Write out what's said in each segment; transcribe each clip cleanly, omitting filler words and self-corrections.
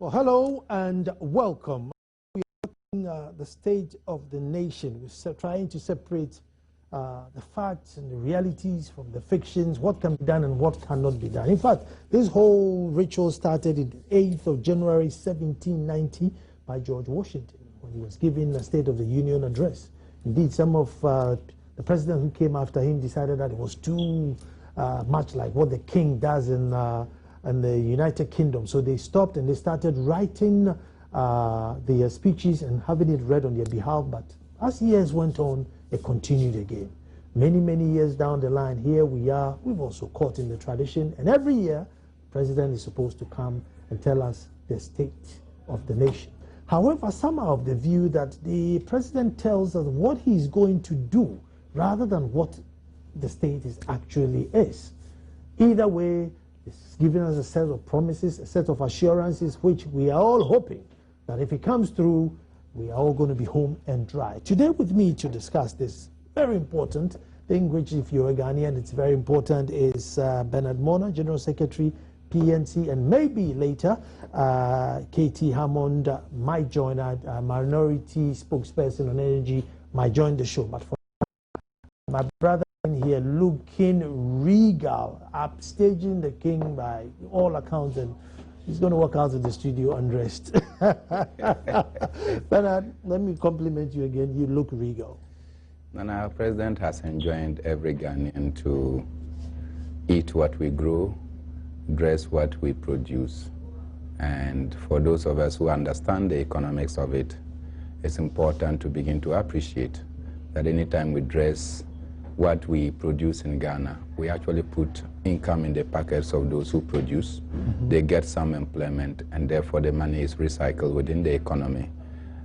Well, hello and welcome. We are looking the state of the nation. We're trying to separate the facts and the realities from the fictions, what can be done and what cannot be done. In fact, this whole ritual started on the 8th of January 1790 by George Washington when he was giving a State of the Union address. Indeed, some of the presidents who came after him decided that it was too much like what the king does in the United Kingdom. So they stopped and they started writing their speeches and having it read on their behalf. But as years went on, it continued again. Many, many years down the line, here we are. We've also caught in the tradition. And every year, the president is supposed to come and tell us the state of the nation. However, some are of the view that the president tells us what he's going to do rather than what the state actually is. Either way, it's giving us a set of promises, a set of assurances, which we are all hoping that if it comes through, we are all going to be home and dry. Today with me to discuss this very important thing, which if you're a Ghanaian, it's very important, is Bernard Mona, General Secretary, PNC, and maybe later, KT Hammond might join us, minority spokesperson on energy, might join the show. But for my brother in here looking regal, upstaging the king by all accounts, and he's going to walk out of the studio undressed. Bernard, let me compliment you again. You look regal. And our president has enjoined every Ghanaian to eat what we grow, dress what we produce. And for those of us who understand the economics of it, it's important to begin to appreciate that anytime we dress what we produce in Ghana, we actually put income in the pockets of those who produce. They get some employment, and therefore the money is recycled within the economy.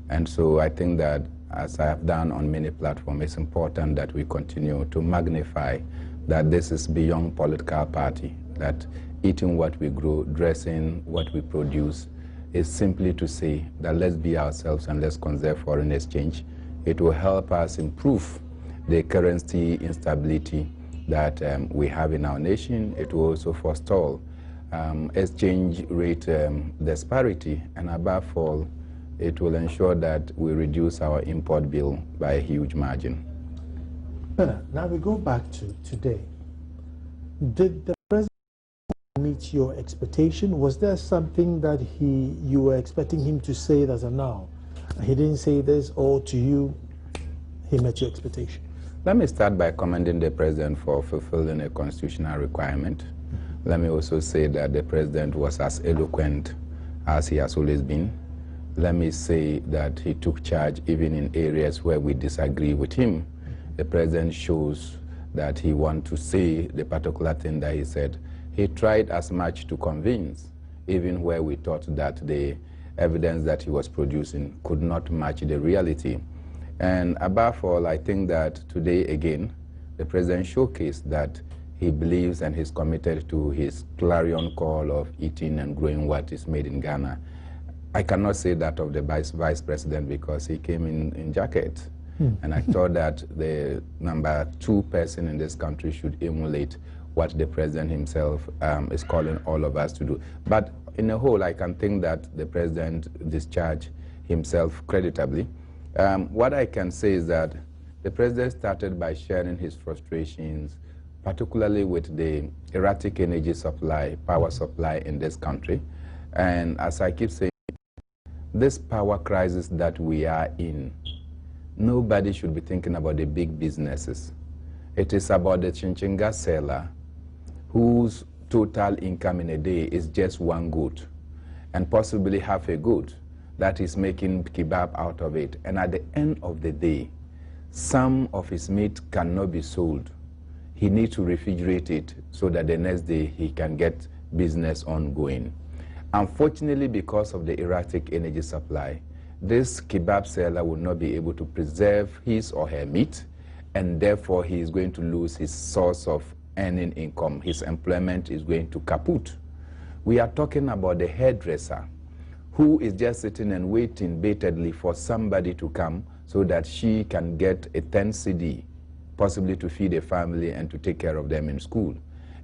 And so I think that, as I have done on many platforms, it's important that we continue to magnify that this is beyond political party, that eating what we grow, dressing what we produce, is simply to say that let's be ourselves and let's conserve foreign exchange. It will help us improve the currency instability that we have in our nation. It will also forestall exchange rate disparity, and above all, it will ensure that we reduce our import bill by a huge margin. Now we go back to today. Did the president meet your expectation? Was there something that you were expecting him to say that now he didn't say this, or to you he met your expectation? Let me start by commending the president for fulfilling a constitutional requirement. Let me also say that the president was as eloquent as he has always been. Let me say that he took charge even in areas where we disagree with him. The president shows that he wants to say the particular thing that he said. He tried as much to convince, even where we thought that the evidence that he was producing could not match the reality. And above all, I think that today, again, the president showcased that he believes and he's committed to his clarion call of eating and growing what is made in Ghana. I cannot say that of the vice president because he came in jacket. And I thought that the number 2 person in this country should emulate what the president himself is calling all of us to do. But in a whole, I can think that the president discharged himself creditably. What I can say is that the president started by sharing his frustrations, particularly with the erratic energy supply, power supply in this country. And as I keep saying, this power crisis that we are in, nobody should be thinking about the big businesses. It is about the chinchinga seller whose total income in a day is just 1 goat and possibly half a goat that is making kebab out of it. And at the end of the day, some of his meat cannot be sold. He needs to refrigerate it so that the next day he can get business ongoing. Unfortunately, because of the erratic energy supply, this kebab seller will not be able to preserve his or her meat, and therefore he is going to lose his source of earning income. His employment is going to kaput. We are talking about the hairdresser who is just sitting and waiting batedly for somebody to come so that she can get a 10 cedi, possibly to feed a family and to take care of them in school.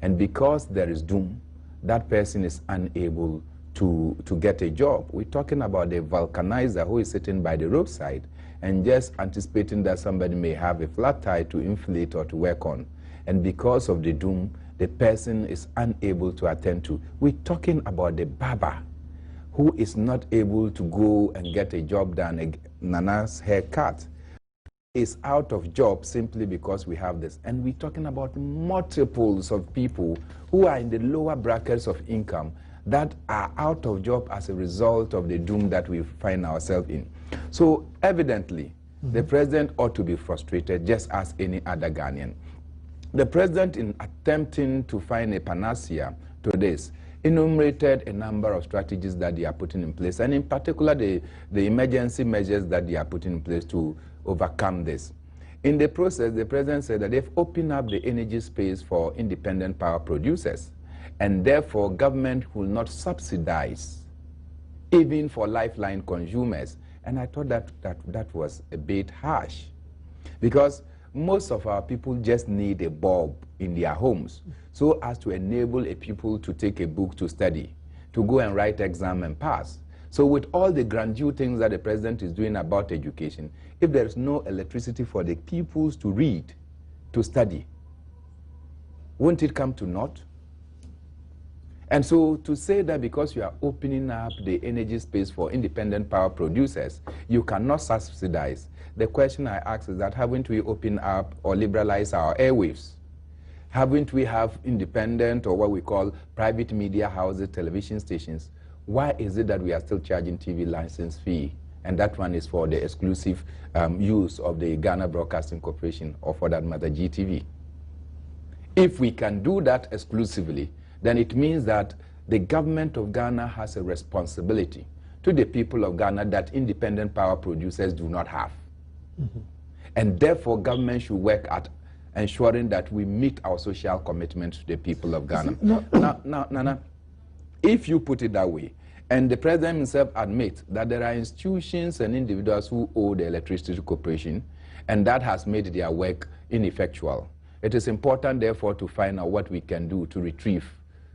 And because there is doom, that person is unable to get a job. We're talking about the vulcanizer who is sitting by the roadside and just anticipating that somebody may have a flat tire to inflate or to work on. And because of the doom, the person is unable to attend to. We're talking about the barber who is not able to go and get a job done, Nana's haircut, is out of job simply because we have this. And we're talking about multiples of people who are in the lower brackets of income that are out of job as a result of the doom that we find ourselves in. So evidently, the president ought to be frustrated just as any other Ghanaian. The president, in attempting to find a panacea to this, enumerated a number of strategies that they are putting in place, and in particular the emergency measures that they are putting in place to overcome this. In the process, the president said that they've opened up the energy space for independent power producers, and therefore government will not subsidize even for lifeline consumers. And I thought that was a bit harsh, because most of our people just need a bulb in their homes so as to enable a pupil to take a book to study, to go and write exam and pass. So with all the grandeur things that the president is doing about education, if there is no electricity for the pupils to read, to study, won't it come to naught? And so to say that because you are opening up the energy space for independent power producers, you cannot subsidize. The question I ask is that haven't we opened up or liberalized our airwaves? Haven't we have independent or what we call private media houses, television stations? Why is it that we are still charging TV license fee? And that one is for the exclusive use of the Ghana Broadcasting Corporation, or for that matter, GTV. If we can do that exclusively, then it means that the government of Ghana has a responsibility to the people of Ghana that independent power producers do not have. And therefore, government should work at ensuring that we meet our social commitment to the people of Ghana. Now, if you put it that way, and the president himself admits that there are institutions and individuals who owe the Electricity Corporation, and that has made their work ineffectual, it is important, therefore, to find out what we can do to retrieve,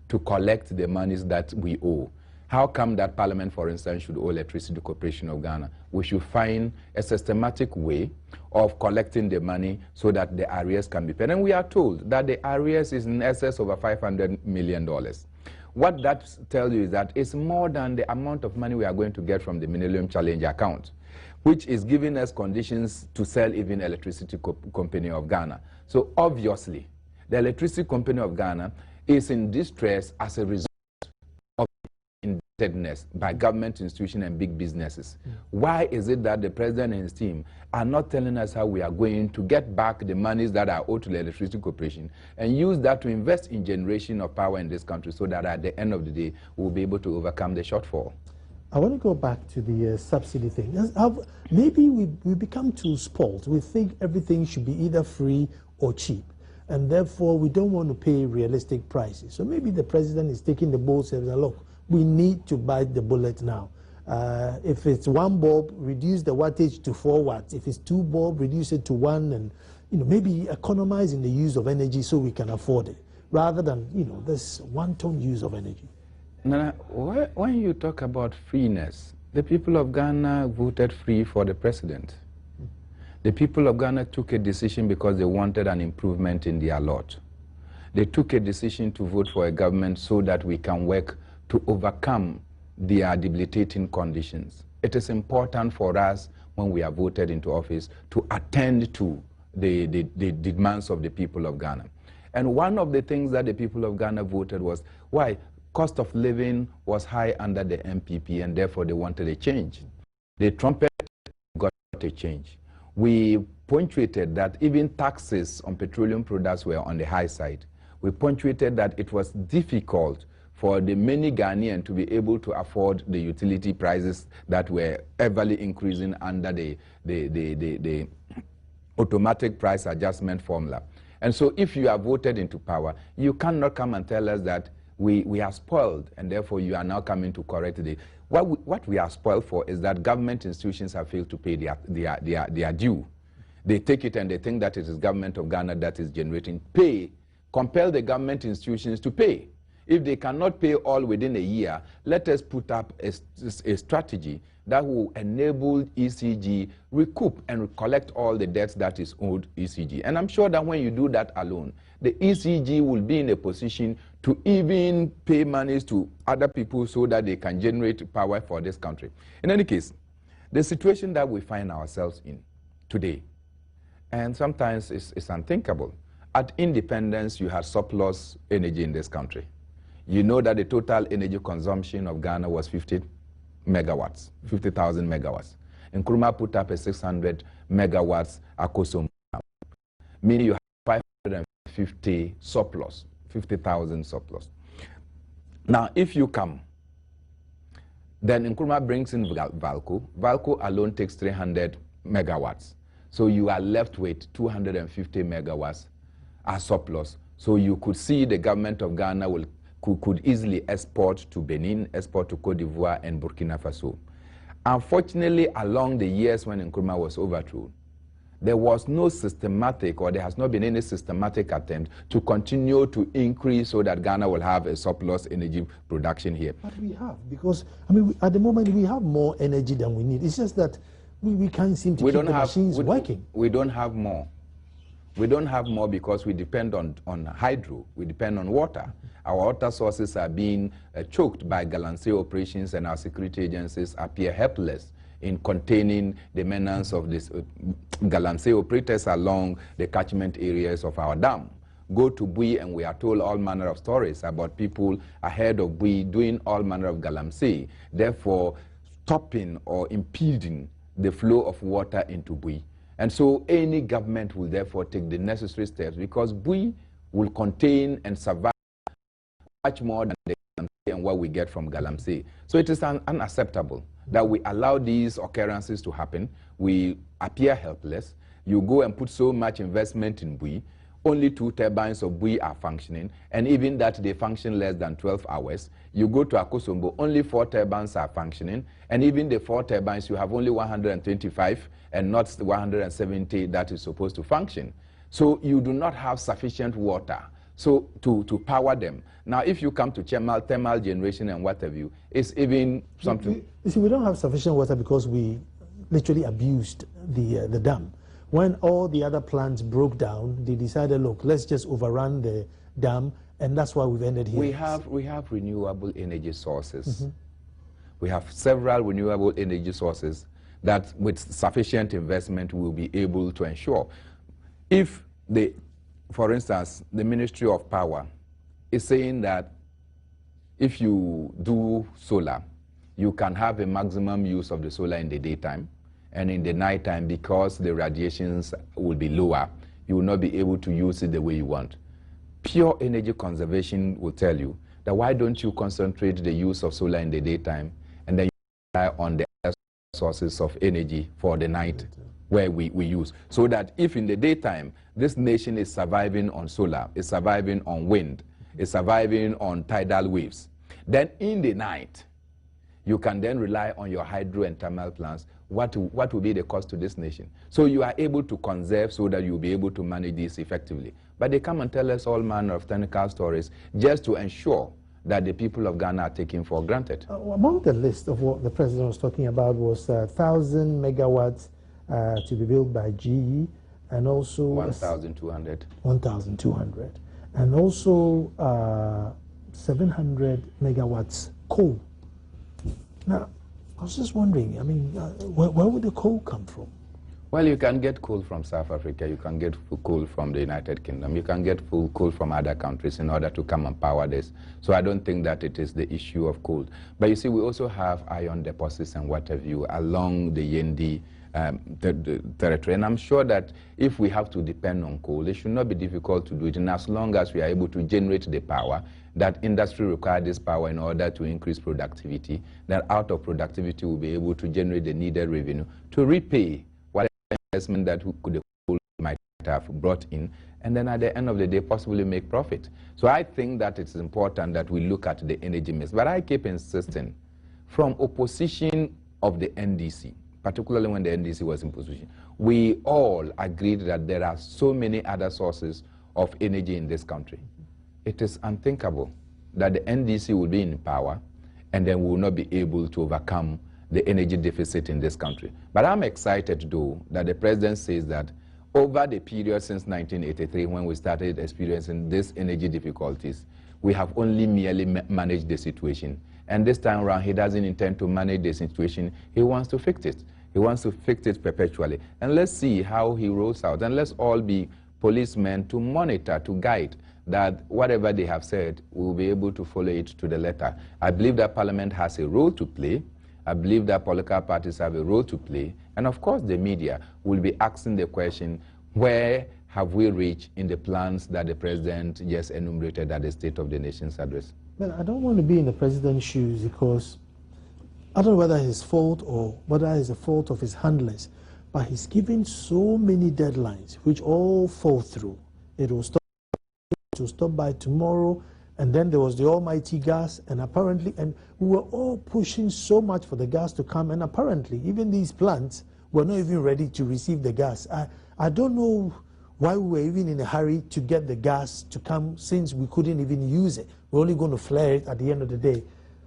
to collect the monies that we owe. How come that Parliament, for instance, should owe Electricity Corporation of Ghana? We should find a systematic way of collecting the money so that the arrears can be paid. And we are told that the arrears is in excess of $500 million. What that tells you is that it's more than the amount of money we are going to get from the Millennium Challenge account, which is giving us conditions to sell even Electricity Company of Ghana. So obviously, the Electricity Company of Ghana is in distress as a result of indebtedness by government institutions and big businesses. Why is it that the president and his team are not telling us how we are going to get back the monies that are owed to the Electricity Corporation and use that to invest in generation of power in this country, so that at the end of the day, we'll be able to overcome the shortfall? I want to go back to the subsidy thing. Maybe we become too spoiled. We think everything should be either free or cheap, and therefore we don't want to pay realistic prices. So maybe the president is taking the bold step that, look, we need to bite the bullet now. If it's 1 bulb, reduce the wattage to 4 watts. If it's 2 bulb, reduce it to 1, and maybe economize in the use of energy so we can afford it, rather than this one-ton use of energy. Nana, when you talk about freeness, the people of Ghana voted free for the president. The people of Ghana took a decision because they wanted an improvement in their lot. They took a decision to vote for a government so that we can work to overcome their debilitating conditions. It is important for us, when we are voted into office, to attend to the demands of the people of Ghana. And one of the things that the people of Ghana voted was, why? Cost of living was high under the MPP, and therefore they wanted a change. The trumpet got a change. We punctuated that even taxes on petroleum products were on the high side. We punctuated that it was difficult for the many Ghanaians to be able to afford the utility prices that were everly increasing under the automatic price adjustment formula. And so if you are voted into power, you cannot come and tell us that we are spoiled, and therefore you are now coming to correct it. What we are spoiled for is that government institutions have failed to pay their due. They take it and they think that it is government of Ghana that is generating. Compel the government institutions to pay. If they cannot pay all within a year, let us put up a strategy that will enable ECG recoup and collect all the debts that is owed ECG. And I'm sure that when you do that alone, the ECG will be in a position to even pay monies to other people so that they can generate power for this country. In any case, the situation that we find ourselves in today, and sometimes it's unthinkable. At independence, you had surplus energy in this country. You know that the total energy consumption of Ghana was 50 megawatts, 50,000 megawatts. Nkrumah put up a 600 megawatts Akosombo, meaning you have 550 surplus, 50,000 surplus. Now, if you come, then Nkrumah brings in Valco. Valco alone takes 300 megawatts. So you are left with 250 megawatts as surplus. So you could see the government of Ghana could easily export to Benin, export to Cote d'Ivoire and Burkina Faso. Unfortunately, along the years when Nkrumah was overthrown, there was no systematic, or there has not been any systematic attempt to continue to increase so that Ghana will have a surplus energy production here. But we have, because, I mean, at the moment we have more energy than we need. It's just that we can't seem to keep the machines working. We don't have more. We don't have more because we depend on hydro. We depend on water. Our water sources are being choked by galamsey operations, and our security agencies appear helpless in containing the menace of these galamsey operators along the catchment areas of our dam. Go to Bui and we are told all manner of stories about people ahead of Bui doing all manner of galamsey, therefore stopping or impeding the flow of water into Bui. And so any government will therefore take the necessary steps, because Bui will contain and survive much more than the galamsey and what we get from galamsey. So it is unacceptable that we allow these occurrences to happen. We appear helpless. You go and put so much investment in Bui, only 2 turbines of Bui are functioning, and even that they function less than 12 hours. You go to Akosombo, only 4 turbines are functioning, and even the 4 turbines, you have only 125 and not 170 that is supposed to function. So you do not have sufficient water so to power them. Now, if you come to thermal generation and what have you, it's even something. You see, we don't have sufficient water because we literally abused the dam. When all the other plants broke down, they decided, look, let's just overrun the dam, and that's why we've ended here. We have renewable energy sources. We have several renewable energy sources that with sufficient investment will be able to ensure. If for instance, the Ministry of Power is saying that if you do solar, you can have a maximum use of the solar in the daytime, and in the nighttime, because the radiations will be lower, you will not be able to use it the way you want. Pure energy conservation will tell you that why don't you concentrate the use of solar in the daytime, and then you rely on the other sources of energy for the night where we use, so that if in the daytime this nation is surviving on solar, is surviving on wind, is surviving on tidal waves, then in the night you can then rely on your hydro and thermal plants. What will be the cost to this nation? So you are able to conserve so that you'll be able to manage this effectively. But they come and tell us all manner of technical stories just to ensure that the people of Ghana are taken for granted. Among the list of what the president was talking about was 1,000 megawatts to be built by GE, and also 1,200. 1,200. And also 700 megawatts coal. Now, I was just wondering, I mean, where would the coal come from? Well, you can get coal from South Africa, you can get coal from the United Kingdom, you can get coal from other countries in order to come and power this. So I don't think that it is the issue of coal. But you see, we also have iron deposits and what have you along the Yendi the territory. And I'm sure that if we have to depend on coal, it should not be difficult to do it. And as long as we are able to generate the power, that industry requires this power in order to increase productivity, that out of productivity we'll be able to generate the needed revenue to repay whatever investment that the coal might have brought in, and then at the end of the day possibly make profit. So I think that it's important that we look at the energy mix. But I keep insisting, from opposition of the NDC, particularly when the NDC was in position, we all agreed that there are so many other sources of energy in this country. It is unthinkable that the NDC will be in power and then we will not be able to overcome the energy deficit in this country. But I'm excited, though, that the president says that over the period since 1983, when we started experiencing these energy difficulties, we have only merely managed the situation. And this time around, he doesn't intend to manage the situation. He wants to fix it. He wants to fix it perpetually. And let's see how he rolls out. And let's all be policemen to monitor, to guide, that whatever they have said, we will be able to follow it to the letter. I believe that Parliament has a role to play. I believe that political parties have a role to play. And of course, the media will be asking the question, where have we reached in the plans that the president just enumerated at the State of the Nation's address? Well, I don't want to be in the president's shoes because I don't know whether it's his fault or whether it's the fault of his handlers, but he's given so many deadlines which all fall through. It will stop by tomorrow, and then there was the almighty gas, and apparently, and we were all pushing so much for the gas to come, and apparently even these plants were not even ready to receive the gas. I don't know why we were even in a hurry to get the gas to come, since we couldn't even use it. We're only going to flare it at the end of the day.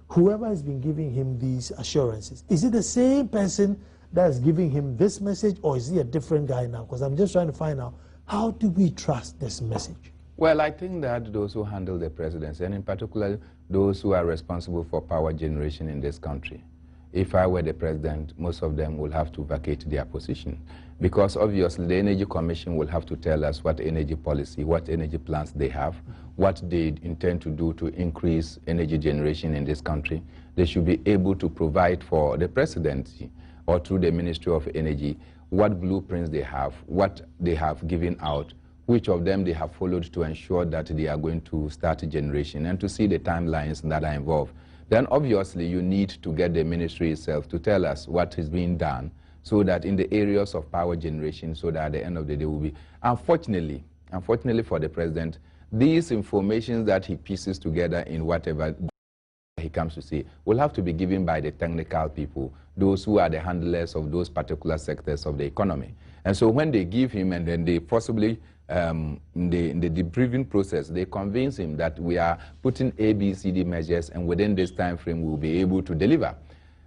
Whoever has been giving him these assurances, is it the same person that is giving him this message, or is he a different guy now? Because I'm just trying to find out, how do we trust this message? Well, I think that those who handle the presidency, and in particular those who are responsible for power generation in this country, if I were the president, most of them will have to vacate their position. Because obviously the Energy Commission will have to tell us what energy policy, what energy plans they have, what they intend to do to increase energy generation in this country. They should be able to provide for the presidency or through the Ministry of Energy what blueprints they have, what they have given out, which of them they have followed to ensure that they are going to start a generation, and to see the timelines that are involved. Then obviously you need to get the ministry itself to tell us what is being done, so that in the areas of power generation, so that at the end of the day will be, unfortunately for the president, these information that he pieces together in whatever he comes to say will have to be given by the technical people, those who are the handlers of those particular sectors of the economy. And so when they give him, and then they possibly in the debriefing process, they convince him that we are putting A, B, C, D measures, and within this time frame we'll be able to deliver.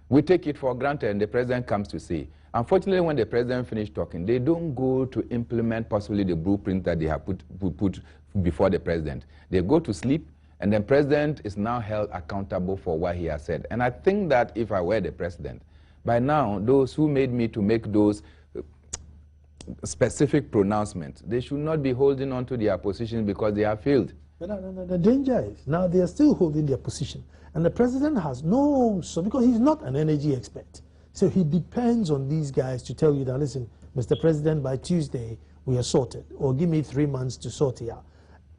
We take it for granted, and the president comes to say. Unfortunately, when the president finished talking, they don't go to implement possibly the blueprint that they have put before the president. They go to sleep, and the president is now held accountable for what he has said. And I think that if I were the president, by now, those who made me to make those specific pronouncements, they should not be holding on to their position because they have failed. But no, the danger is, now they are still holding their position. And the president has no, so because he's not an energy expert. So he depends on these guys to tell you that, listen, Mr. President, by Tuesday, we are sorted, or give me 3 months to sort it out.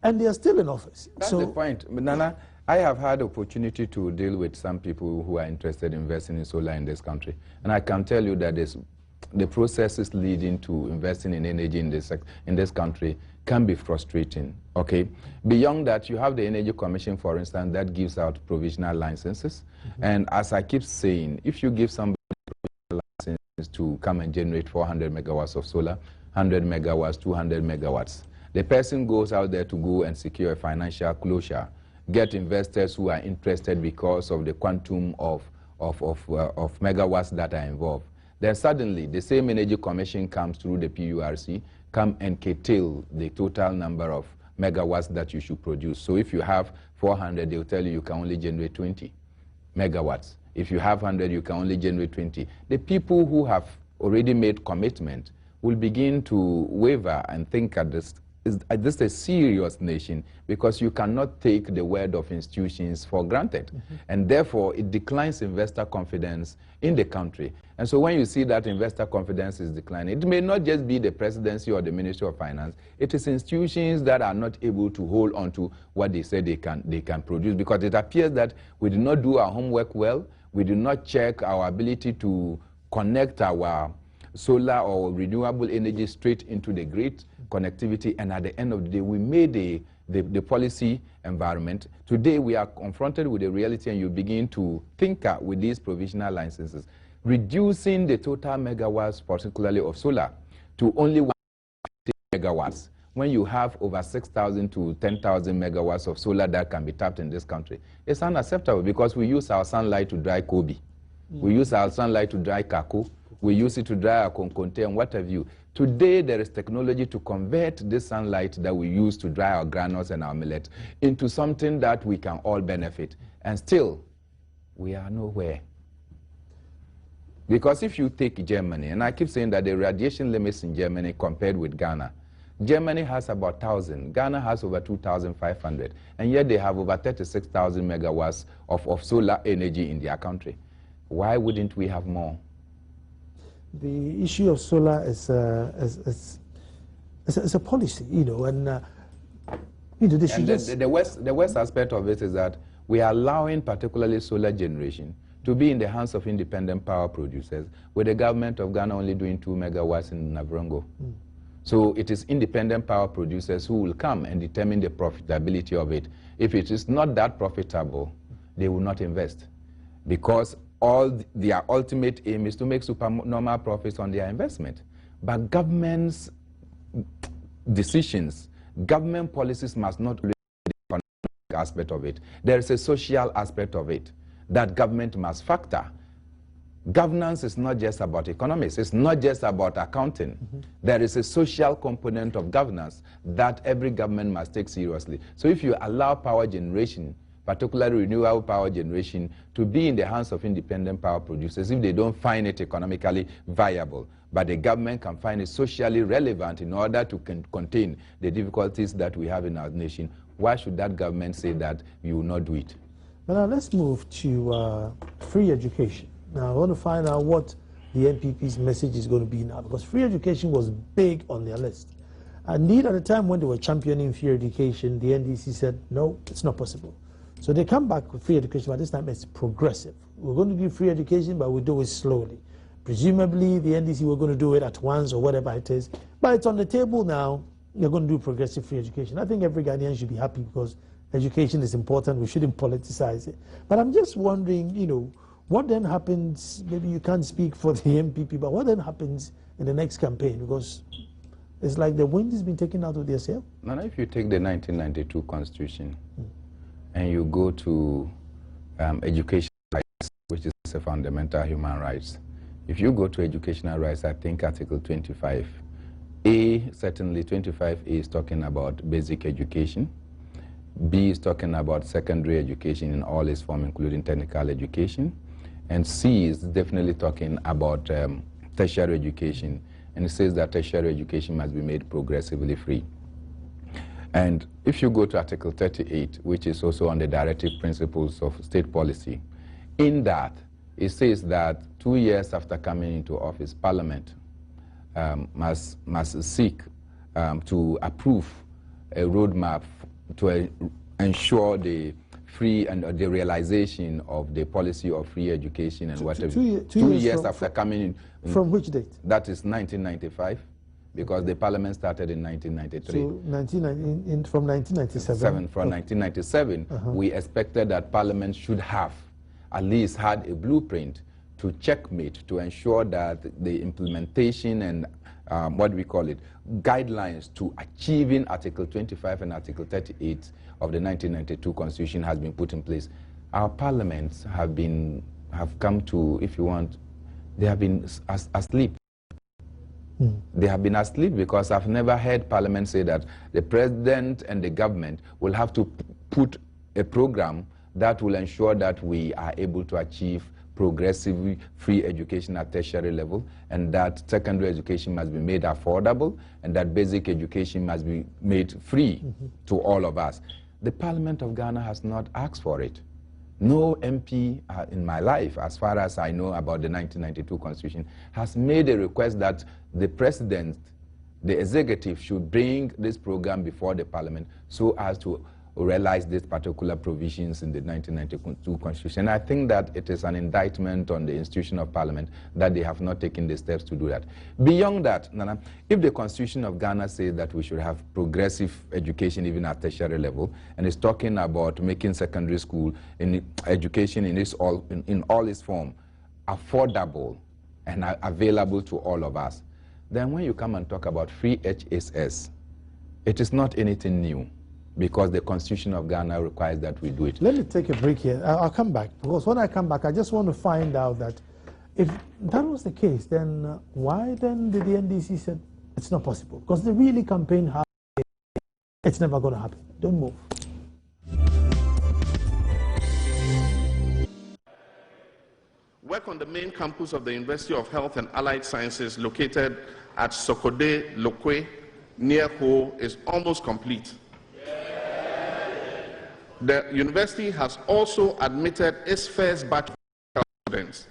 And they are still in office. That's the point. Nana, I have had the opportunity to deal with some people who are interested in investing in solar in this country. And I can tell you that the processes leading to investing in energy in this country can be frustrating, okay? Beyond that, you have the Energy Commission, for instance, that gives out provisional licenses. And as I keep saying, if you give somebody a license to come and generate 400 megawatts of solar, 100 megawatts, 200 megawatts, the person goes out there to go and secure a financial closure, get investors who are interested because of the quantum of megawatts that are involved. Then suddenly, the same Energy Commission comes through the PURC, come and curtail the total number of megawatts that you should produce. So if you have 400, they'll tell you you can only generate 20 megawatts. If you have 100, you can only generate 20. The people who have already made commitment will begin to waver and think at this is a serious nation, because you cannot take the word of institutions for granted. And therefore, it declines investor confidence in the country. And so when you see that investor confidence is declining, it may not just be the presidency or the Ministry of Finance. It is institutions that are not able to hold on to what they say they can produce, because it appears that we did not do our homework well. We did not check our ability to connect our solar or renewable energy straight into the grid connectivity, and at the end of the day, we made the policy environment. Today, we are confronted with the reality, and you begin to tinker with these provisional licenses, reducing the total megawatts, particularly of solar, to only 150 megawatts, when you have over 6,000 to 10,000 megawatts of solar that can be tapped in this country. It's unacceptable because we use our sunlight to dry Kobe. We use our sunlight to dry Kako. We use it to dry our Konkonte and what have you. Today, there is technology to convert this sunlight that we use to dry our granules and our millet into something that we can all benefit. And still, we are nowhere. Because if you take Germany, and I keep saying that the radiation limits in Germany compared with Ghana, Germany has about 1,000, Ghana has over 2,500, and yet they have over 36,000 megawatts of solar energy in their country. Why wouldn't we have more? The issue of solar is a policy, you know, and you know, the worst aspect of it is that we are allowing particularly solar generation to be in the hands of independent power producers, with the government of Ghana only doing 2 megawatts in Navrongo. So it is independent power producers who will come and determine the profitability of it. If it is not that profitable, they will not invest, because all their ultimate aim is to make supernormal profits on their investment. But government's decisions, government policies must not look at the economic aspect of it. There is a social aspect of it that government must factor. Governance is not just about economics. It's not just about accounting. There is a social component of governance that every government must take seriously. So if you allow power generation, particularly renewable power generation, to be in the hands of independent power producers, if they don't find it economically viable, but the government can find it socially relevant in order to contain the difficulties that we have in our nation, why should that government say that you will not do it? Well, now let's move to free education. Now, I want to find out what the NPP's message is going to be now, because free education was big on their list. Indeed, at the time when they were championing free education, the NDC said, no, it's not possible. So they come back with free education, but this time it's progressive. We're going to give free education, but we do it slowly. Presumably, the NDC were going to do it at once or whatever it is, but it's on the table now. You're going to do progressive free education. I think every Ghanaian should be happy because education is important. We shouldn't politicize it. But I'm just wondering, you know, what then happens? Maybe you can't speak for the MPP, but what then happens in the next campaign? Because it's like the wind has been taken out of their sail. Now, if you take the 1992 Constitution and you go to education rights, which is a fundamental human rights, if you go to educational rights, I think Article 25A, certainly 25A is talking about basic education. B is talking about secondary education in all its forms, including technical education. And C is definitely talking about tertiary education. And it says that tertiary education must be made progressively free. And if you go to Article 38, which is also on the directive principles of state policy, in that, it says that 2 years after coming into office, Parliament must seek to approve a roadmap to ensure the free and the realization of the policy of free education and whatever. 2 years after coming in. From which date? That is 1995, because the Parliament started in 1993. So from 1997? From 1997, we expected that Parliament should have at least had a blueprint to checkmate, to ensure that the implementation and what do we call it, guidelines to achieving Article 25 and Article 38 of the 1992 Constitution has been put in place. Our parliaments have come to, if you want, they have been asleep. They have been asleep because I've never heard Parliament say that the President and the government will have to put a program that will ensure that we are able to achieve progressively free education at tertiary level, and that secondary education must be made affordable, and that basic education must be made free to all of us. The Parliament of Ghana has not asked for it. No MP in my life, as far as I know about the 1992 Constitution, has made a request that the President, the executive, should bring this program before the Parliament so as to realize these particular provisions in the 1992 Constitution. And I think that it is an indictment on the institution of Parliament that they have not taken the steps to do that. Beyond that, Nana, if the Constitution of Ghana says that we should have progressive education even at tertiary level, and is talking about making secondary school in education in all its form affordable and available to all of us, then when you come and talk about free HSS, It is not anything new, because the Constitution of Ghana requires that we do it. Let me take a break here. I'll come back, because when I come back, I just want to find out that if that was the case, then why then did the NDC say it's not possible? Because they really campaigned hard. It's never going to happen. Don't move. Work on the main campus of the University of Health and Allied Sciences located at Sokode, Lokwe, near Ho, is almost complete. The university has also admitted its first batch of students.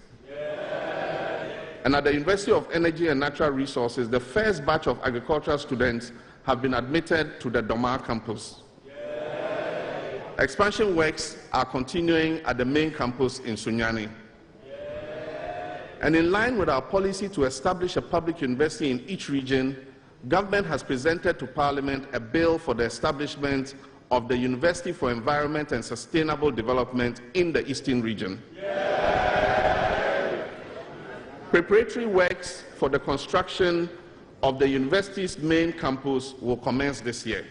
And at the University of Energy and Natural Resources, the first batch of agricultural students have been admitted to the Doma campus. Expansion works are continuing at the main campus in Sunyani. And in line with our policy to establish a public university in each region, government has presented to Parliament a bill for the establishment of the University for Environment and Sustainable Development in the Eastern region. Preparatory works for the construction of the university's main campus will commence this year.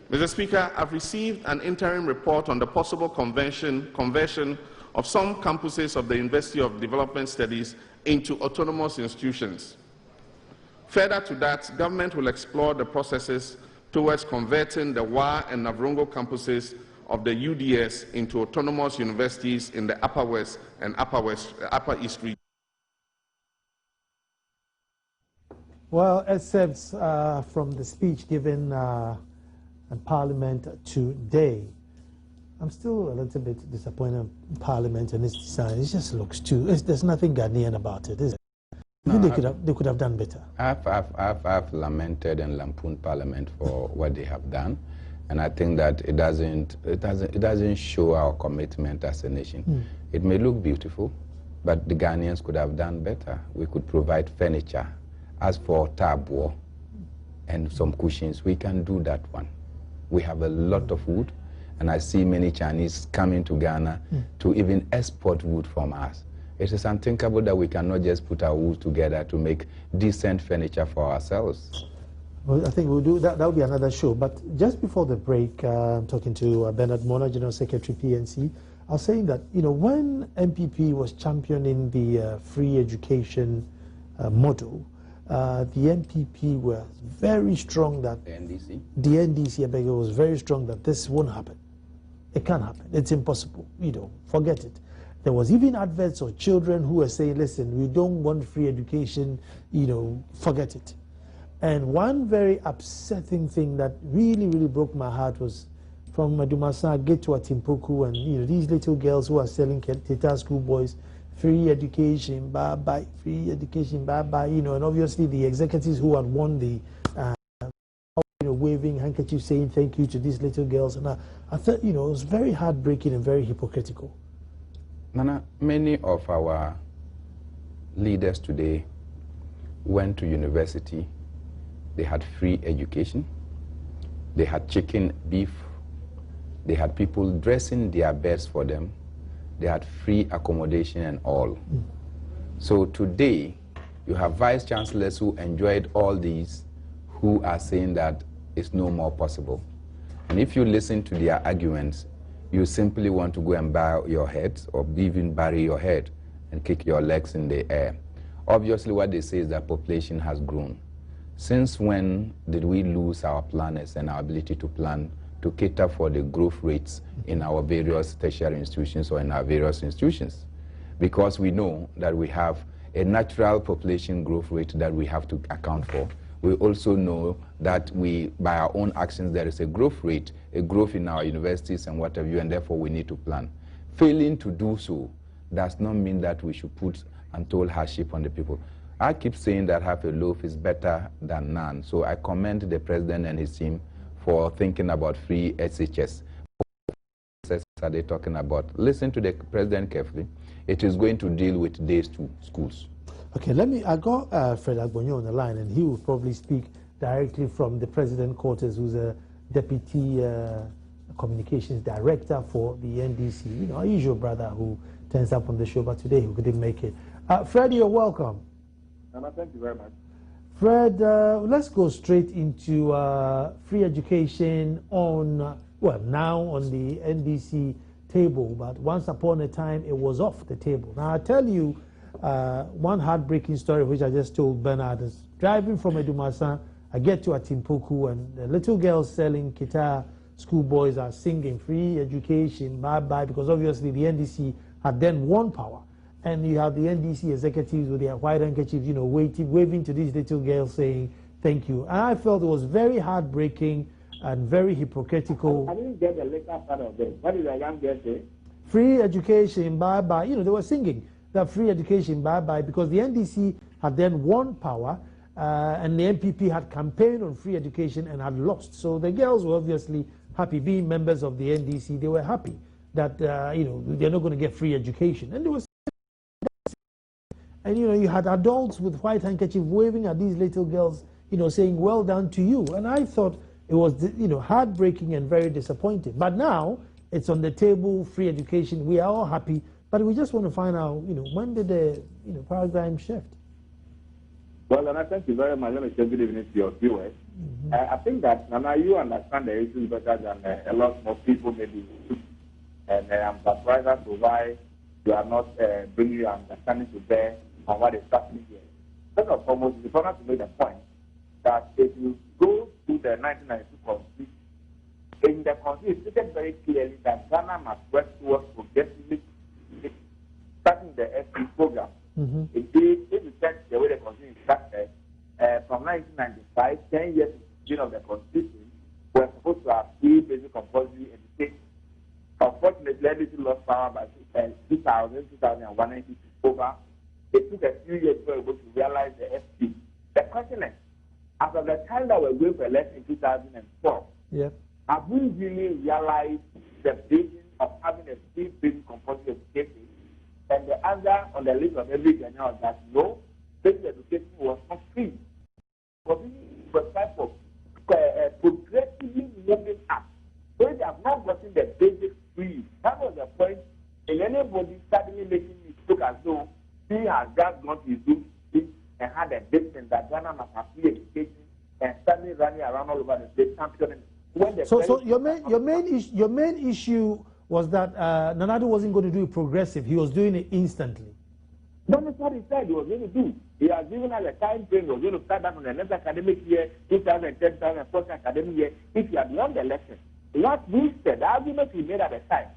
Mr. Speaker, I've received an interim report on the possible conversion of some campuses of the University of Development Studies into autonomous institutions. Further to that, government will explore the processes towards converting the Wa and Navrongo campuses of the UDS into autonomous universities in the Upper West and Upper East region. Well, excerpts from the speech given in Parliament today. I'm still a little bit disappointed in Parliament and its design. It just looks there's nothing Ghanaian about it, is it? No, they could have done better. I've lamented and lampooned Parliament for what they have done, and I think that it doesn't show our commitment as a nation. It may look beautiful, but the Ghanaians could have done better. We could provide furniture. As for taboo and some cushions, we can do that one. We have a lot of wood, and I see many Chinese coming to Ghana to even export wood from us. It is unthinkable that we cannot just put our wood together to make decent furniture for ourselves. Well, I think we'll do that. That'll be another show. But just before the break, I'm talking to Bernard Mona, General Secretary, PNC. I was saying that, when MPP was championing the free education model, the MPP was very strong that The NDC? The NDC, I beg you, was very strong that this won't happen. It can't happen. It's impossible. Forget it. There was even adverts of children who were saying, listen, we don't want free education, forget it. And one very upsetting thing that really, really broke my heart was from Madumasa get to Atimpoku, and these little girls who are selling Teta school boys, free education, bye-bye, free education, bye-bye, and obviously the executives who had won the waving handkerchief saying thank you to these little girls. And I thought, it was very heartbreaking and very hypocritical. Nana, many of our leaders today went to university. They had free education. They had chicken, beef. They had people dressing their beds for them. They had free accommodation and all. So today, you have vice chancellors who enjoyed all these, who are saying that it's no more possible. And if you listen to their arguments, you simply want to go and bow your head or even bury your head and kick your legs in the air. Obviously, what they say is that population has grown. Since when did we lose our planners and our ability to plan to cater for the growth rates in our various tertiary institutions or in our various institutions? Because we know that we have a natural population growth rate that we have to account for. We also know that by our own actions, there is a growth rate, a growth in our universities and what have you, and therefore we need to plan. Failing to do so does not mean that we should put untold hardship on the people. I keep saying that half a loaf is better than none. So I commend the president and his team for thinking about free SHS. What are they talking about? Listen to the president carefully. It is going to deal with days to schools. Okay, I got Fred Agbonyo on the line, and he will probably speak directly from the president quarters, who's a deputy communications director for the NDC. Our usual brother who turns up on the show, but today he couldn't make it. Fred, you're welcome. Thank you very much. Fred, let's go straight into free education on, well, now on the NDC table, but once upon a time it was off the table. Now, I'll tell you one heartbreaking story which I just told Bernard. Is driving from Edumasa, I get to Atimpoku, and the little girls selling guitar, schoolboys are singing free education, bye-bye, because obviously the NDC had then won power. And you have the NDC executives with their white handkerchiefs, you know, waving to these little girls saying, thank you. And I felt it was very heartbreaking and very hypocritical. I didn't get the later part of it. What did the young girl say? Free education, bye-bye. You know, they were singing that free education, bye-bye, because the NDC had then won power, and the MPP had campaigned on free education and had lost. So the girls were obviously happy. Being members of the NDC, they were happy that, you know, they're not going to get free education. And they were. And, you know, you had adults with white handkerchief waving at these little girls, you know, saying, well done to you. And I thought it was, you know, heartbreaking and very disappointing. But now it's on the table, free education. We are all happy. But we just want to find out, you know, when did the, you know, paradigm shift? Well, and I thank you very much. Let me say good evening to your viewers. I think that, Nana, you understand the issues better than a lot more people maybe. And I'm surprised as to why you are not bringing your understanding to bear on what is happening here. First and foremost, it's important to make the point that if you go to the 1992 Constitution, in the Constitution, it stated very clearly that Ghana must work towards progressively starting the SP program. Indeed, if you check the way the Constitution is structured, from 1995, 10 years to the beginning of the Constitution, we're supposed to have free basic compulsory education. Unfortunately, NDC lost power by 2001, and it took over. It took a few years to be able to realize the FP. The question is, as of the time that we're going for election in 2012, have we really realized the vision of having a free basic compulsory education? And the answer on the list of every Ghanaian is that no, basic education was not free. But we prescribed for progressively moving up. So they have not gotten the basics free. That was the point. And anybody suddenly making it look as though he has just gone to his room and had a distance that Ghana must have free education and suddenly running around all over the state championing. So your main issue was that Nanado wasn't going to do it progressive. He was doing it instantly. That is what he said he was going to do. He has given us a time frame. He was going to start that on the next academic year, 2010, 2014 academic year, if he had won the election. What we said, the argument we made at the time,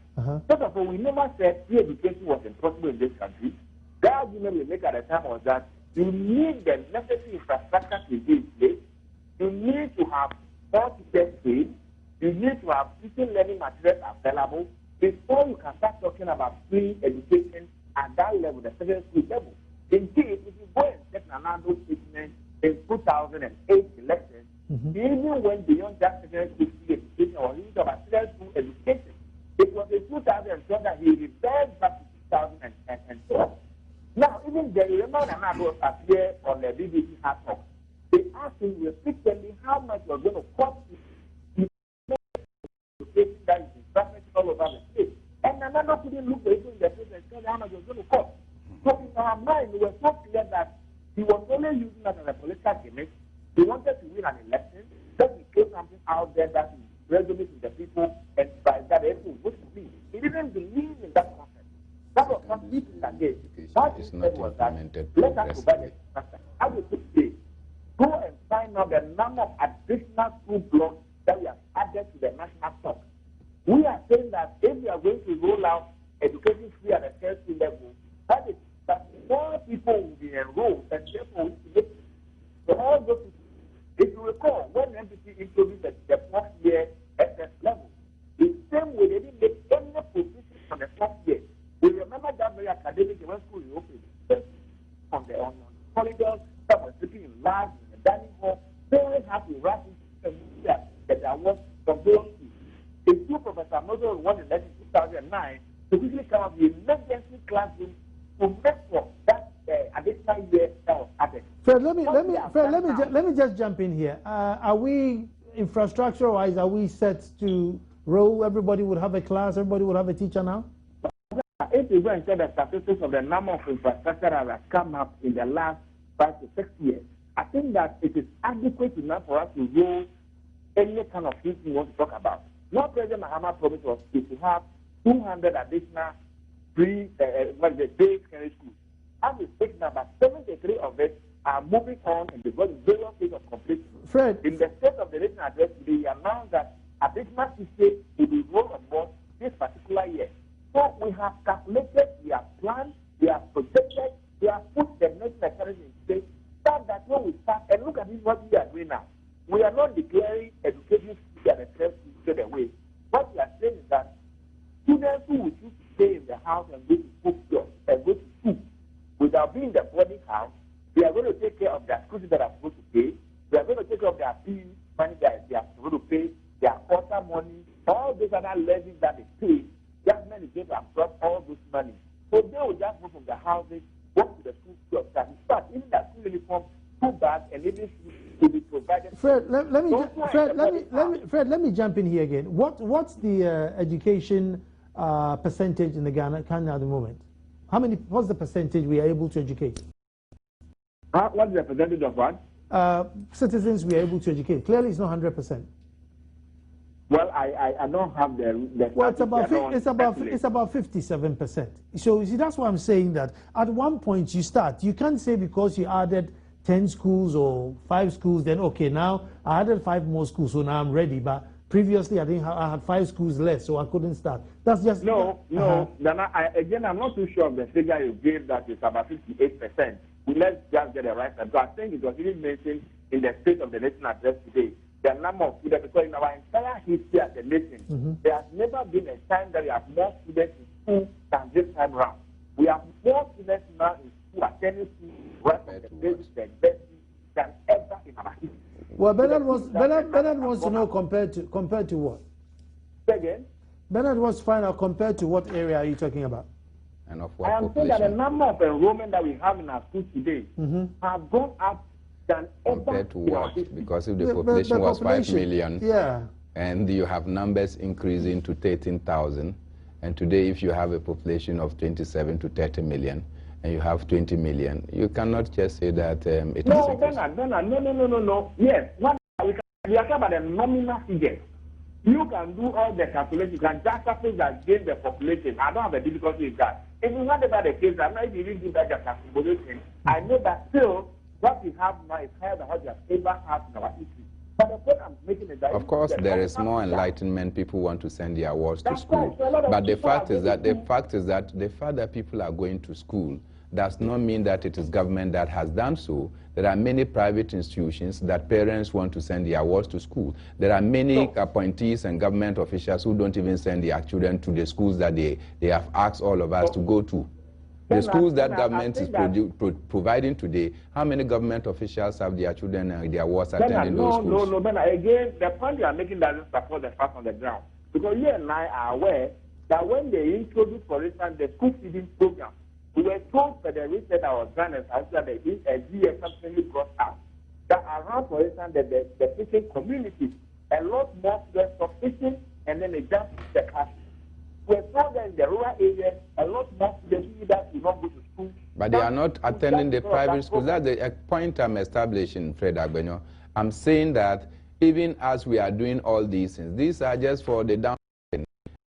first of all, we never said free education was impossible in this country. The argument we make at the time was that you need the necessary infrastructure to be in place. You need to have all teachers trained. You need to have teaching learning materials available before you can start talking about free education at that level, the secondary school level. Indeed, if you go and check Nanado's statement in 2008 elections, he even went beyond that secondary school free education or even about secondary school education. It was in 2012 that he referred back to 2012. Now, even the remember Nanado appeared on the BBC Hard Talk. They asked him repeatedly how much was going to cost him education that is infrastructure all over the state. And Nanado couldn't look at in the face and tell how much it was going to cost. So in our mind, we were so clear that he was only using that as a political gimmick. He wanted to win an election, then he threw something out there that resonates with the people, and by that everyone would believe. He didn't believe in that concept. That was what he did again. What he said was that, let us provide the infrastructure. How do you say, go and find out the number of additional school blocks that we have added to the national stock. We are saying that if we are going to roll out education free at the tertiary level, that is that more people will be enrolled and therefore will be so all those people. If you recall, when MPP introduced the fourth year SS level, the same way they didn't make any provision on the fourth year. We remember that very academic when school reopened on the corridors, some were sleeping in labs, in the dining hall. Parents have to rush into the that there was from those schools. It's two Professor Mozo won in 2009 to quickly come up with emergency classroom to make for that additional year that was added. Fred, let me just jump in here. Are we infrastructure-wise? Are we set to roll? Everybody would have a class. Everybody would have a teacher now. If you go and check the statistics of the number of infrastructure that has come up in the last 5 to 6 years, I think that it is adequate enough for us to roll any kind of thing we want to talk about. What President Mahama promised was to have 200 additional day secondary schools. As we speak now, about 73 of it are moving on in the various stages of completion. Fred. In the State of the Nation address, they announced that additional 60 will be rolled on board this particular year. So we have calculated, we have planned, we have projected, we have put the next mechanism in place, so that when we start, and look at this, what we are doing now. We are not declaring education at a test straight away. What we are saying is that students who will choose to stay in the house and go to school and go to school without being in the boarding house, they are going to take care of their schools that are supposed to pay. They are going to take care of their fee money that they are supposed to pay, their quarter money, all those other levies that they pay. Government is going to absorb all those money. So they will just move from the houses, walk to the school jobs. In fact, even that school uniform, school bag, and even will be provided. Fred, let me jump in here again. What's the education percentage in the Ghana at the moment? What's the percentage we are able to educate? What's the percentage of what? Citizens we are able to educate. Clearly, it's not 100%. Well, I don't have the well, it's about 57%. So you see, that's why I'm saying that at one point you start. You can't say because you added 10 schools or 5 schools, then okay, now I added 5 more schools, so now I'm ready. But previously, I think I had 5 schools less, so I couldn't start. That's just no. Again, I'm not too sure of the figure you gave that is about 58%. Let's just get it right. So I think it was even mentioned in the State of the Nation address today. The number of students, because in our entire history as a nation, there has never been a time that we have more students in school than this time around. We have more students now in school attending school right from the basic to the than ever in our history. Well, Bernard wants to know compared to what? Say again? Bernard wants to find out compared to what area are you talking about? And of what I am saying that the number of enrollment that we have in our schools today have gone up than compared to what? Because if the population was 5 million, and you have numbers increasing to 13,000, and today if you have a population of 27 to 30 million, and you have 20 million, you cannot just say that it no, is Bernard, no. Yes, we are talking about the nominal figure. You can do all the calculations. You can just suppose that gain the population. I don't have a difficulty with that. If you want about the case, I'm not even doing that calculation. I know that still what we have now is higher than what we have ever had in our history. But the point I'm making is that of course there is more enlightenment. People want to send their wards to school. But the fact is that the fact that people are going to school does not mean that it is government that has done so. There are many private institutions that parents want to send their wards to school. There are many appointees and government officials who don't even send their children to the schools that they have asked all of us to go to. The schools that government is providing today, how many government officials have their children and their wards attending those schools? No, again, the point you are making doesn't support the fact on the ground. Because you and I are aware that when they introduced, for instance, the school feeding program, we were told by the research that was done as that a GS subsequently brought out that around, for instance, the fishing community, a lot more students stop fishing and then they jump into the class. We were told that in the rural areas, a lot more students either do not go to school. But they are not attending the private schools. That's the point I'm establishing, Fred Agbenyo. I'm saying that even as we are doing all these things, these are just for the down.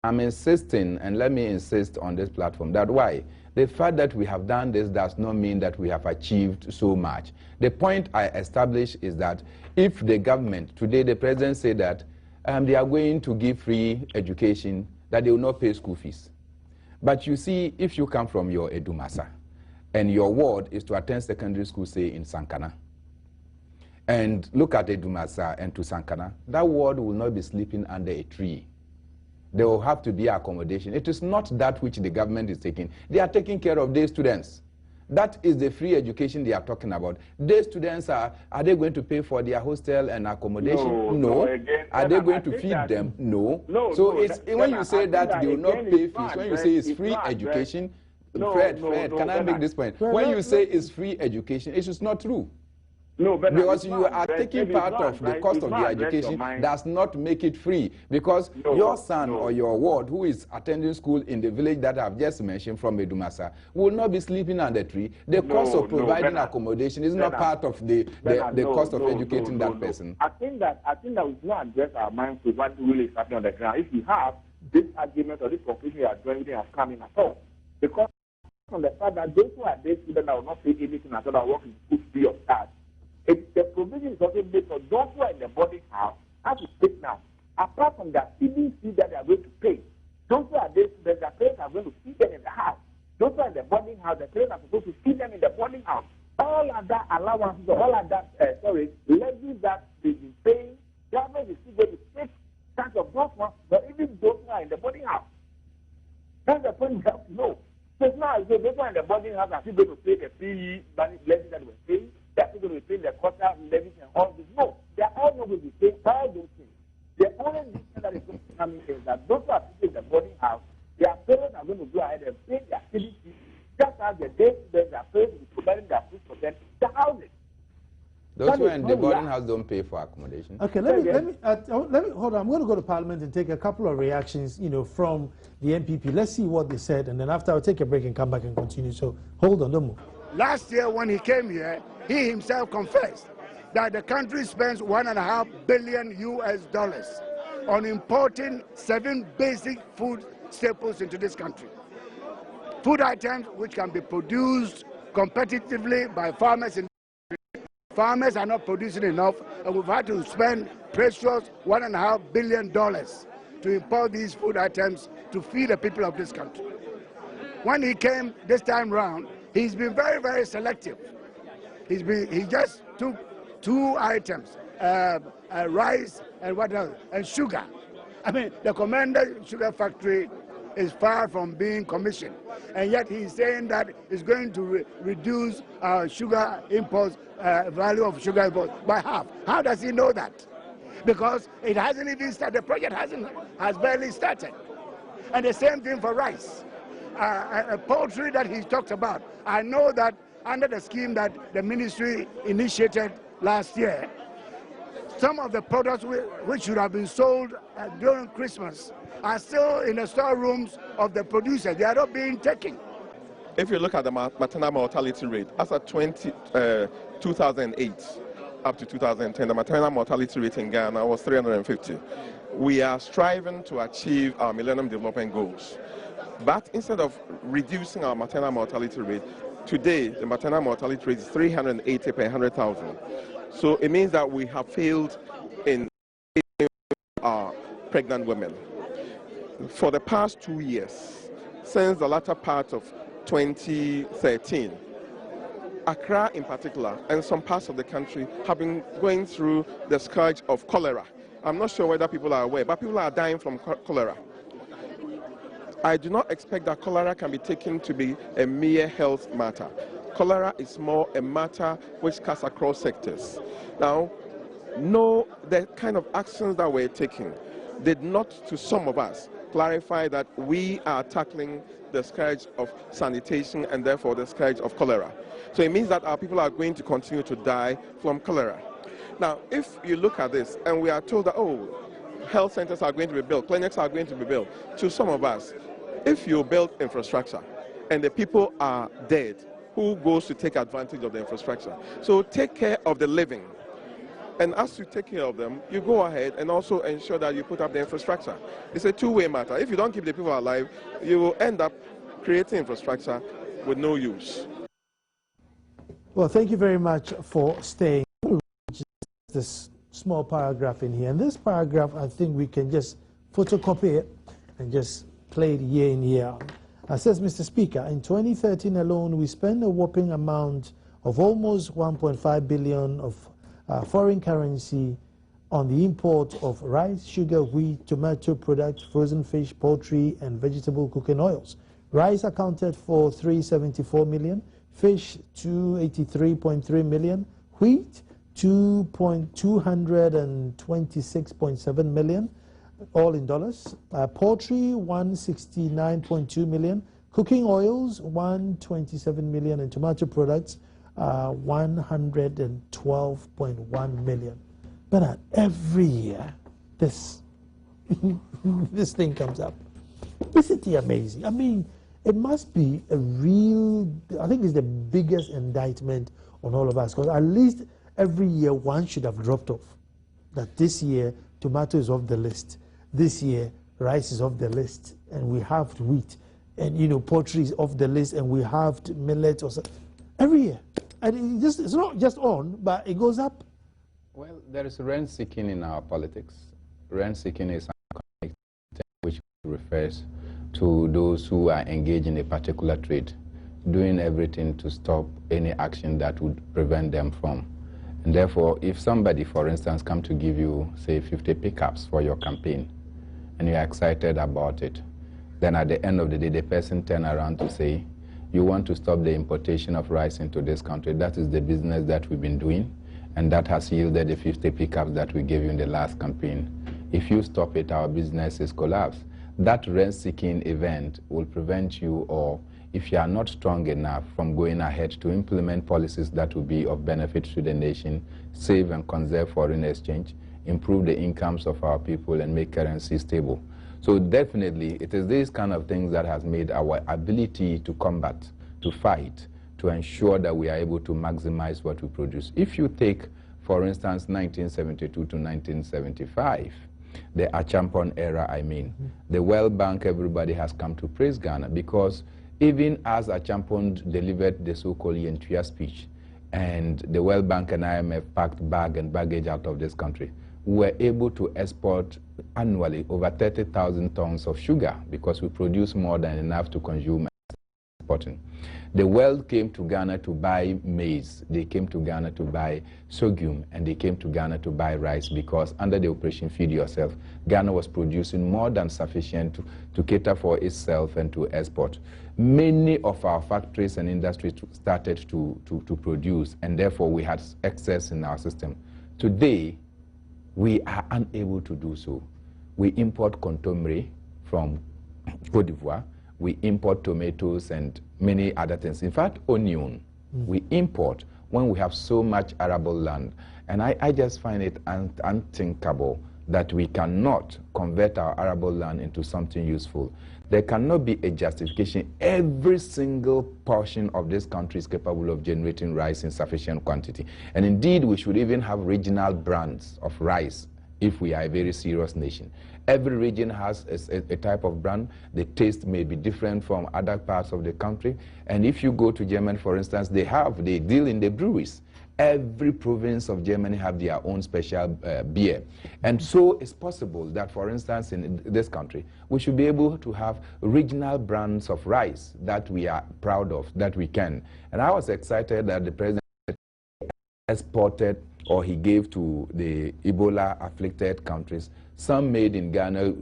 I'm insisting, and let me insist on this platform, that why? The fact that we have done this does not mean that we have achieved so much. The point I establish is that if the government, today the president said that they are going to give free education, that they will not pay school fees. But you see, if you come from your Edumasa, and your ward is to attend secondary school, say in Sankana, and look at Edumasa and to Sankana, that ward will not be sleeping under a tree. There will have to be accommodation. It is not that which the government is taking. They are taking care of their students. That is the free education they are talking about. Their students are they going to pay for their hostel and accommodation? No. Again, are they going to feed them? No. So it's when you say that they will not pay fees, when you say it's free education, Fred, can I make this point? When you say it's free education, it is not true. No, but because you are taking part of the cost of the education does not make it free. Because your son or your ward who is attending school in the village that I've just mentioned from Medumasa will not be sleeping under a tree. The cost of providing accommodation is not part of the cost of educating that person. I think that we should not address our minds with what really is happening on the ground. If you have this argument or this conclusion you are drawing, they have come in at all. Because from the fact that those who are there students that will not pay anything at all that work in school free of charge. The provision is also made for those who are in the boarding house as we speak now. Apart from the feeding fee that they are going to pay, those who are there students, their parents are going to feed them in the house. Those who are in the boarding house, the parents are supposed to feed them in the boarding house. All of that allowances, all of that, levies that they've been paying, government is still going to take charge of those ones, but even those who are in the boarding house. That's the point you have to know. So it's not as though those who are in the boarding house are still going to pay the PE levy that we're paying. They're still going to pay the quota levies and all this. No, they're all not going to be paying all those things. The only thing that is going to come in is that those who are sitting in the boarding house, their parents are going to go ahead and pay their feeding fees, just as the day students, their parents will be providing their food for them, the housing. Those who are in the boarding house don't pay for accommodation. Okay, let me hold on. I'm going to go to Parliament and take a couple of reactions, from the MPP. Let's see what they said, and then after I'll take a break and come back and continue. So hold on, don't move. Last year when he came here, he himself confessed that the country spends $1.5 billion on importing 7 basic food staples into this country. Food items which can be produced competitively by farmers in farmers are not producing enough, and we've had to spend precious $1.5 billion to import these food items to feed the people of this country. When he came this time round, he's been very, very selective. He just took 2 items, rice and what else, and sugar. I mean, the Commander Sugar Factory is far from being commissioned, and yet he's saying that it's going to reduce sugar imports, value of sugar imports by half. How does he know that? Because it hasn't even started. The project has barely started. And the same thing for rice. Poultry that he talked about. I know that under the scheme that the ministry initiated last year, some of the products which should have been sold during Christmas are still in the storerooms of the producers. They are not being taken. If you look at the maternal mortality rate, as of 2008 up to 2010, the maternal mortality rate in Ghana was 350. We are striving to achieve our Millennium Development Goals. But instead of reducing our maternal mortality rate, today the maternal mortality rate is 380 per 100,000. So it means that we have failed in our pregnant women. For the past 2 years, since the latter part of 2013, Accra in particular and some parts of the country have been going through the scourge of cholera. I'm not sure whether people are aware, but people are dying from cholera. I do not expect that cholera can be taken to be a mere health matter. Cholera is more a matter which cuts across sectors. Now, the kind of actions that we're taking did not, to some of us, clarify that we are tackling the scourge of sanitation and therefore the scourge of cholera. So it means that our people are going to continue to die from cholera. Now, if you look at this and we are told that, health centers are going to be built, clinics are going to be built, to some of us, if you build infrastructure and the people are dead, who goes to take advantage of the infrastructure? So take care of the living. And as you take care of them, you go ahead and also ensure that you put up the infrastructure. It's a two-way matter. If you don't keep the people alive, you will end up creating infrastructure with no use. Well, thank you very much for staying. This small paragraph in here. And this paragraph, I think we can just photocopy it and just play it year in, year out. Says Mr. Speaker, in 2013 alone, we spent a whopping amount of almost 1.5 billion of foreign currency on the import of rice, sugar, wheat, tomato products, frozen fish, poultry, and vegetable cooking oils. Rice accounted for 374 million, fish 283.3 million, wheat 226.7 million, all in dollars. Poultry 169.2 million, cooking oils 127 million, and tomato products 112.1 million. But every year, this this thing comes up. Isn't it amazing? I mean, it must be a real, I think it's the biggest indictment on all of us, because at least every year one should have dropped off. That this year, tomato is off the list. This year, rice is off the list, and we have wheat. And, you know, poultry is off the list, and we have millet or something. Every year. And it's not just on, but it goes up. Well, there is rent-seeking in our politics. Rent-seeking is something which refers to those who are engaged in a particular trade, doing everything to stop any action that would prevent them from. And therefore, if somebody, for instance, come to give you, say, 50 pickups for your campaign, and you're excited about it, then at the end of the day, the person turn around to say, you want to stop the importation of rice into this country. That is the business that we've been doing, and that has yielded the 50 pickups that we gave you in the last campaign. If you stop it, our business is collapsed. That rent-seeking event will prevent you, or if you are not strong enough, from going ahead to implement policies that will be of benefit to the nation, save and conserve foreign exchange, improve the incomes of our people, and make currency stable. So definitely, it is these kind of things that has made our ability to combat, to fight, to ensure that we are able to maximize what we produce. If you take, for instance, 1972 to 1975, the Achampon era, the World Bank, everybody has come to praise Ghana, because even as Achampon delivered the so-called Yentua speech, and the World Bank and IMF packed bag and baggage out of this country, we were able to export annually over 30,000 tons of sugar, because we produce more than enough to consume and exporting. The world came to Ghana to buy maize, they came to Ghana to buy sorghum, and they came to Ghana to buy rice, because under the Operation Feed Yourself, Ghana was producing more than sufficient to cater for itself and to export. Many of our factories and industries started to produce, and therefore we had excess in our system. Today, we are unable to do so. We import contomere from Cote d'Ivoire, we import tomatoes and many other things. In fact, onion, we import when we have so much arable land. And I just find it unthinkable that we cannot convert our arable land into something useful. There cannot be a justification. Every single portion of this country is capable of generating rice in sufficient quantity. And indeed, we should even have regional brands of rice if we are a very serious nation. Every region has a type of brand. The taste may be different from other parts of the country. And if you go to Germany, for instance, they deal in the breweries. Every province of Germany have their own special beer. And so it's possible that, for instance, in this country, we should be able to have regional brands of rice that we are proud of, that we can. And I was excited that the president exported, or he gave to the Ebola-afflicted countries, some made in Ghana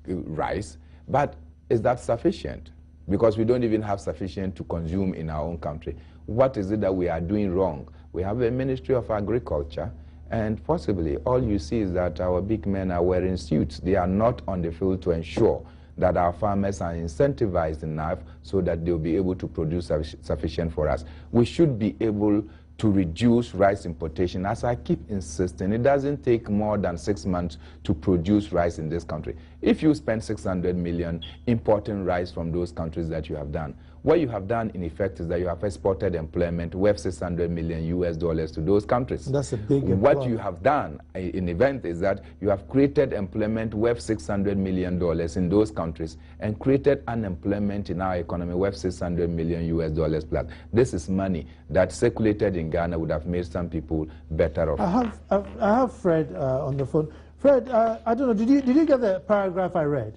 rice, but is that sufficient? Because we don't even have sufficient to consume in our own country. What is it that we are doing wrong? We have a Ministry of Agriculture, and possibly all you see is that our big men are wearing suits. They are not on the field to ensure that our farmers are incentivized enough so that they'll be able to produce sufficient for us. We should be able to reduce rice importation. As I keep insisting, it doesn't take more than 6 months to produce rice in this country. If you spend 600 million importing rice from those countries that you have done, what you have done in effect is that you have exported employment worth $600 million to those countries. That's a big What you have done in event is that you have created employment worth $600 million in those countries and created unemployment in our economy worth $600 million plus. This is money that circulated in Ghana would have made some people better off. I have Fred on the phone. Fred, I don't know, did you get the paragraph I read?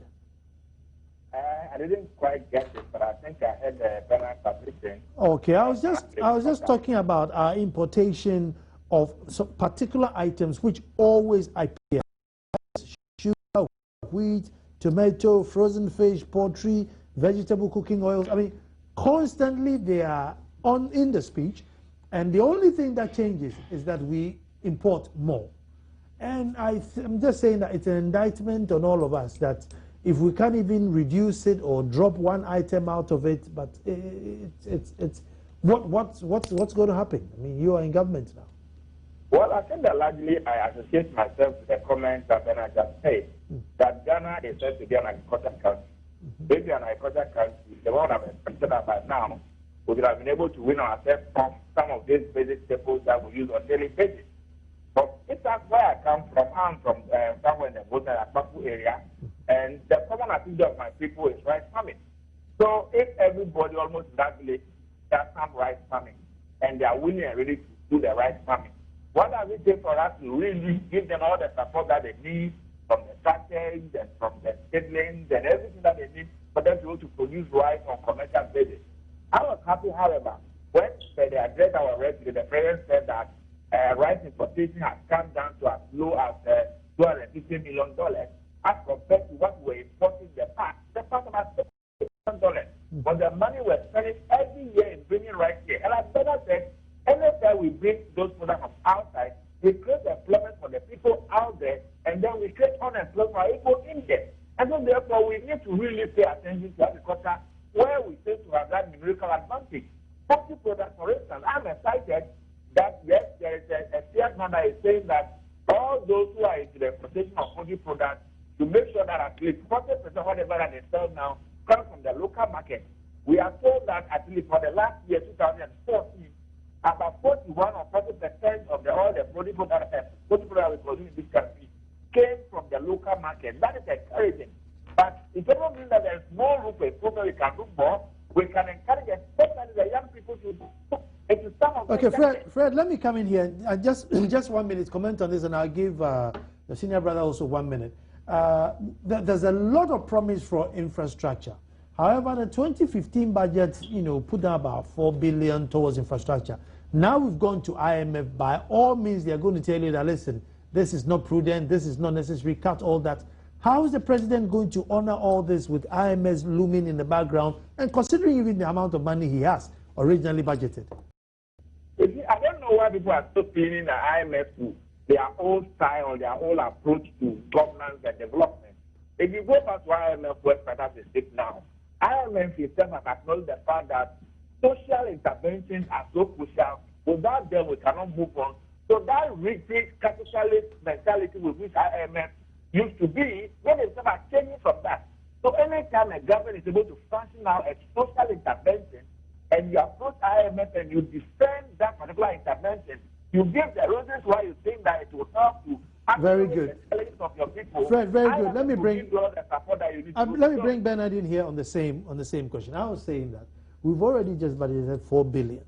I didn't quite get it, but I think I heard the banner submission. Okay, I was just talking about our importation of some particular items which always appear: sugar, wheat, tomato, frozen fish, poultry, vegetable cooking oils. I mean, constantly they are in the speech, and the only thing that changes is that we import more. And I'm just saying that it's an indictment on all of us that if we can't even reduce it or drop one item out of it, but What's going to happen? I mean, you are in government now. Well, I think that largely I associate myself with the comments that Bernard just made, that Ghana is said to be an agricultural country. If you're an agricultural country, the one I'm concerned about now, we would have been able to win ourselves from some of these basic staples that we use on daily basis. But if that's where I come from, I'm from somewhere in the Bosa area, and the common activity of my people is rice farming. So if everybody almost in that village does some rice farming, and they are willing and ready to do the rice farming, what does it take for us to really give them all the support that they need from the tractors and from the seedlings and everything that they need for them to be able to produce rice on commercial basis? I was happy, however, when they addressed our revenue, the president said that rice importation has come down to as low as $250 million as compared to what we were importing in the past. The past about $6 million. But the money we're spending every year in bringing rice here. And as Better said, anytime we bring those products from outside, we create employment for the people out there, and then we create unemployment for people in there. And so therefore, we need to really pay attention to agriculture where we seem to have that numerical advantage. Poultry products, for instance, I'm excited that yes, there is a chairman that is saying that all those who are into the production of poultry products to make sure that at least 40% of whatever that they sell now comes from the local market. We are told that at least for the last year, 2014, about 41 or 40% of all the poultry products we produce in this country came from the local market. That is encouraging. But it doesn't mean that there is more room for improvement. We can do more. We can encourage, especially the young people, to into some of okay, Fred, let me come in here. Just 1 minute, comment on this, and I'll give the senior brother also 1 minute. There's a lot of promise for infrastructure. However, the 2015 budget, put down about $4 billion towards infrastructure. Now we've gone to IMF. By all means, they're going to tell you that, listen, this is not prudent, this is not necessary, cut all that. How is the president going to honor all this with IMF looming in the background and considering even the amount of money he has originally budgeted? I don't know why people are still feeling the IMF to their own style or their own approach to governance and development. If you go back to IMF website as they speak now, IMF itself has acknowledged the fact that social interventions are so crucial. Without them, we cannot move on. So that rigid capitalist mentality with which IMF used to be, when they start changing from that. So anytime a government is able to function now as social intervention, and you approach IMF and you defend that particular intervention, you give the reasons why you think that it will help to very good. The challenges of your people. Fred, very good. Let me bring bring Bernard in here on the same question. I was saying that we've already just budgeted $4 billion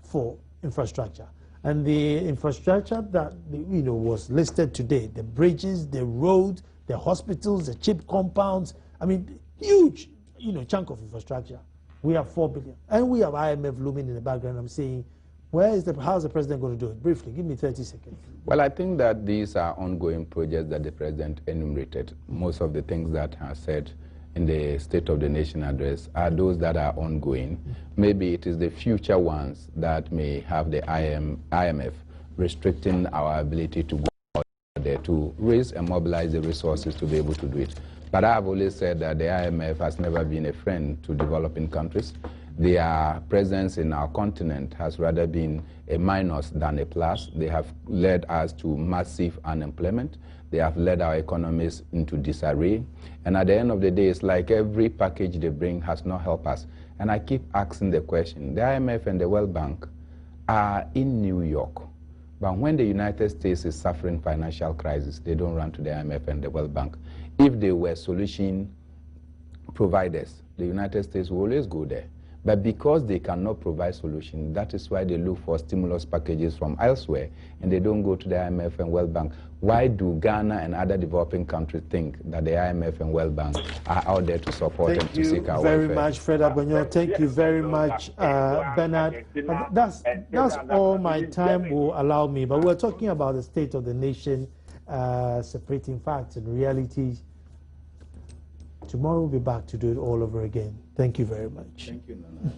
for infrastructure, and the infrastructure that was listed today, the bridges, the roads, the hospitals, the chip compounds. I mean, huge chunk of infrastructure. We have $4 billion, and we have IMF looming in the background. I'm saying, how's the president going to do it? Briefly, give me 30 seconds. Well, I think that these are ongoing projects that the president enumerated. Most of the things that are said in the State of the Nation address are those that are ongoing. Maybe it is the future ones that may have the IMF restricting our ability to go out there to raise and mobilize the resources to be able to do it. But I have always said that the IMF has never been a friend to developing countries. Their presence in our continent has rather been a minus than a plus. They have led us to massive unemployment. They have led our economies into disarray. And at the end of the day, it's like every package they bring has not helped us. And I keep asking the question, the IMF and the World Bank are in New York. But when the United States is suffering financial crisis, they don't run to the IMF and the World Bank. If they were solution providers, the United States will always go there. But because they cannot provide solution, that is why they look for stimulus packages from elsewhere, and they don't go to the IMF and World Bank. Why do Ghana and other developing countries think that the IMF and World Bank are out there to support and to seek our welfare? Thank you very much, Fred Abonyo. Thank you very much, Bernard. That's all my time will allow me, but we're talking about the state of the nation, separating facts and realities. Tomorrow we'll be back to do it all over again. Thank you very much. Thank you, Nana.